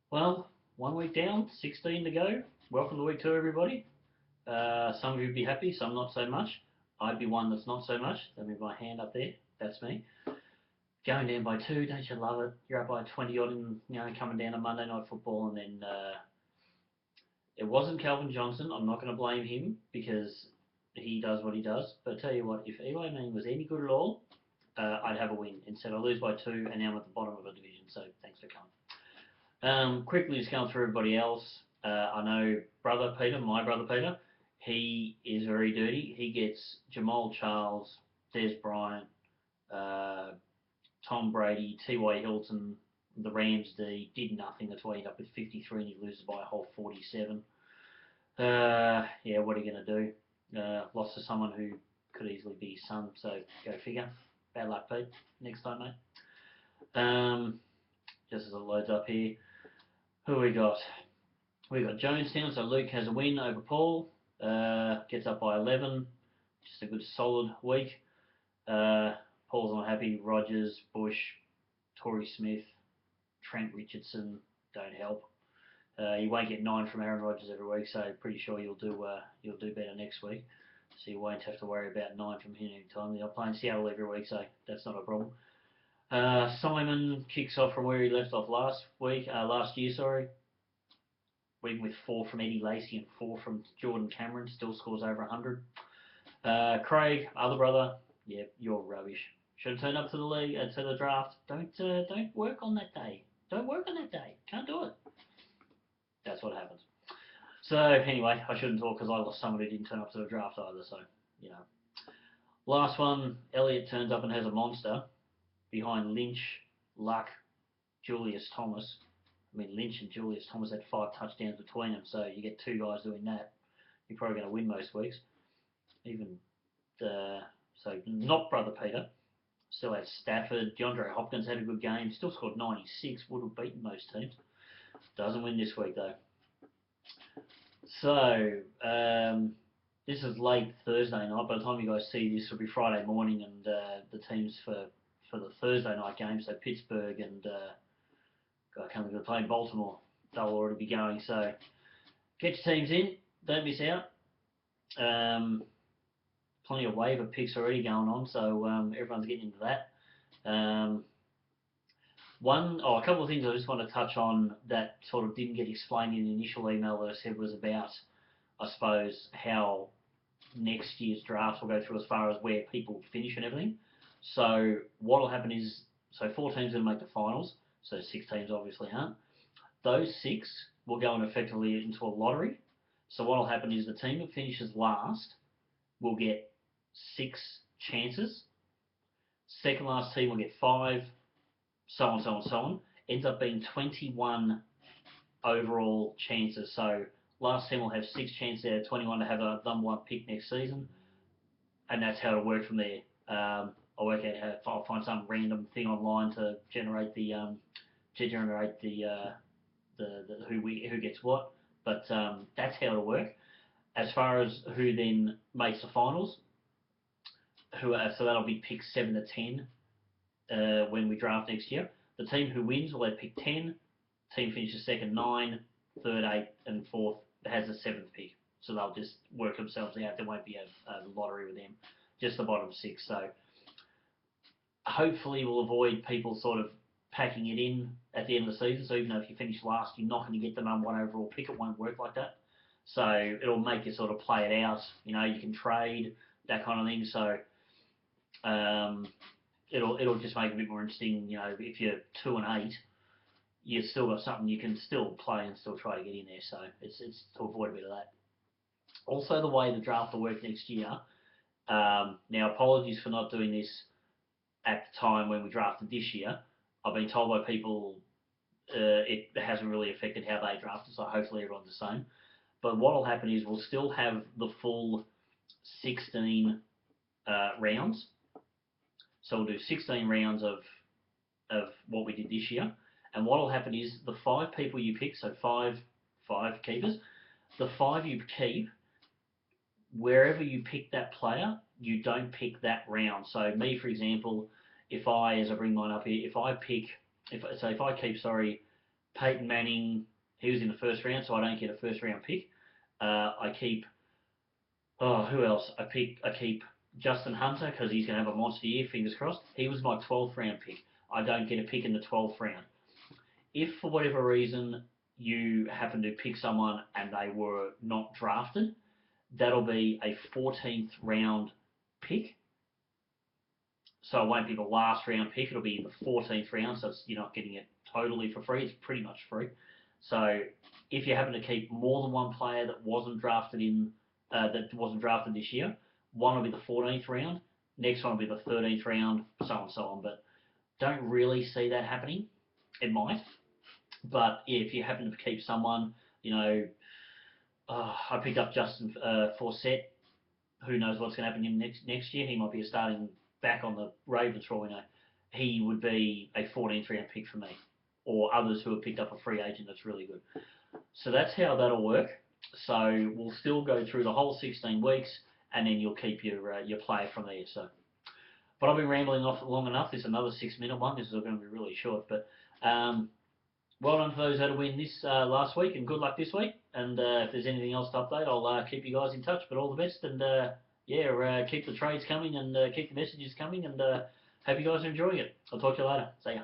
Well, 1 week down, 16 to go. Welcome to week two, everybody. Some of you would be happy, some not so much. I'd be one that's not so much. Let me have my hand up there. That's me. Going down by two, don't you love it? You're up by 20 odd, and coming down to Monday night football, and then it wasn't Calvin Johnson. I'm not going to blame him because he does what he does. But I tell you what, if Eli Manning was any good at all, I'd have a win. Instead, I lose by two, and now I'm at the bottom of a division. So thanks for coming. Quickly just going through everybody else. I know brother Peter, my brother Peter, he is very dirty. He gets Jamal Charles, Des Bryant, uh, Tom Brady, T.Y. Hilton, the Rams did nothing. That's why he ended up with 53 and he loses by a whole 47. Yeah, what are you going to do? Lost to someone who could easily be his son, so go figure. Bad luck, Pete. Next time, mate. Just as it loads up here. Who we got? We got Jonestown, so Luke has a win over Paul. Gets up by 11. Just a good solid week. Paul's not happy. Rogers, Bush, Torrey Smith, Trent Richardson don't help. You won't get 9 from Aaron Rodgers every week, so pretty sure you'll do better next week. So you won't have to worry about 9 from him any time. They're playing Seattle every week, so that's not a problem. Simon kicks off from where he left off last year, sorry. Even with 4 from Eddie Lacy and 4 from Jordan Cameron, still scores over 100. Craig, other brother, yeah, you're rubbish. Should have turned up to the league, to the draft. Don't work on that day. Don't work on that day. Can't do it. That's what happens. So anyway, I shouldn't talk because I lost someone who didn't turn up to the draft either. So you know, last one, Elliot turns up and has a monster behind Lynch, Luck, Julius Thomas. I mean, Lynch and Julius Thomas had 5 touchdowns between them, so you get 2 guys doing that. You're probably going to win most weeks. Even so, not brother Peter. Still had Stafford. DeAndre Hopkins had a good game. Still scored 96. Would have beaten most teams. Doesn't win this week though. So this is late Thursday night. By the time you guys see this, it'll be Friday morning, and the teams for the Thursday night game. So Pittsburgh and I can't think of the play Baltimore. They'll already be going. So get your teams in. Don't miss out. Plenty of waiver picks already going on, so everyone's getting into that. A couple of things I just want to touch on that sort of didn't get explained in the initial email that I said was about, I suppose, how next year's drafts will go through as far as where people finish and everything. So what will happen is, 4 teams will make the finals, so 6 teams obviously aren't. Those 6 will go in effectively into a lottery. So what will happen is the team that finishes last will get 6 chances. Second last team will get 5, so on, so on, so on. Ends up being 21 overall chances. So last team will have 6 chances out of 21 to have a number 1 pick next season, and that's how it'll work from there. I'll work out how I'll find some random thing online to generate the who gets what, but that's how it'll work. As far as who then makes the finals, so that'll be pick 7 to 10 when we draft next year. The team who wins will have pick 10. Team finishes second 9, third 8, and fourth has the 7th pick. So they'll just work themselves out. There won't be a lottery with them. Just the bottom 6. So hopefully we'll avoid people sort of packing it in at the end of the season. So even though if you finish last, you're not going to get the number 1 overall pick. It won't work like that. So it'll make you sort of play it out. You can trade, that kind of thing. So it'll just make it a bit more interesting. If you're 2 and 8, you've still got something you can still play and still try to get in there. So it's to avoid a bit of that. Also, the way the draft will work next year. Now, apologies for not doing this at the time when we drafted this year. I've been told by people it hasn't really affected how they drafted, so hopefully everyone's the same. But what will happen is we'll still have the full 16 rounds. So we'll do 16 rounds of what we did this year. And what will happen is the 5 people you pick, so five keepers, the 5 you keep, wherever you pick that player, you don't pick that round. So me, for example, as I bring mine up here, if I keep, Peyton Manning, he was in the first round, so I don't get a first round pick. I keep, who else? I keep Justin Hunter because he's going to have a monster year, fingers crossed. He was my 12th round pick. I don't get a pick in the 12th round. If for whatever reason you happen to pick someone and they were not drafted, that'll be a 14th round pick. So it won't be the last round pick, it'll be the 14th round, so you're not getting it totally for free, it's pretty much free. So if you happen to keep more than one player that wasn't drafted this year, one will be the 14th round, next one will be the 13th round, so on and so on. But don't really see that happening. It might, but if you happen to keep someone, I picked up Justin Forsett. Who knows what's going to happen to him next year? He might be a starting back on the Ravens for all we know. He would be a 14th round pick for me, or others who have picked up a free agent that's really good. So that's how that'll work. So we'll still go through the whole 16 weeks, and then you'll keep your player from there. So, but I've been rambling off long enough. This is another 6-minute one. This is going to be really short, but well done for those that win this last week, and good luck this week. And if there's anything else to update, I'll keep you guys in touch. But all the best, and keep the trades coming, and keep the messages coming, and hope you guys are enjoying it. I'll talk to you later. See ya.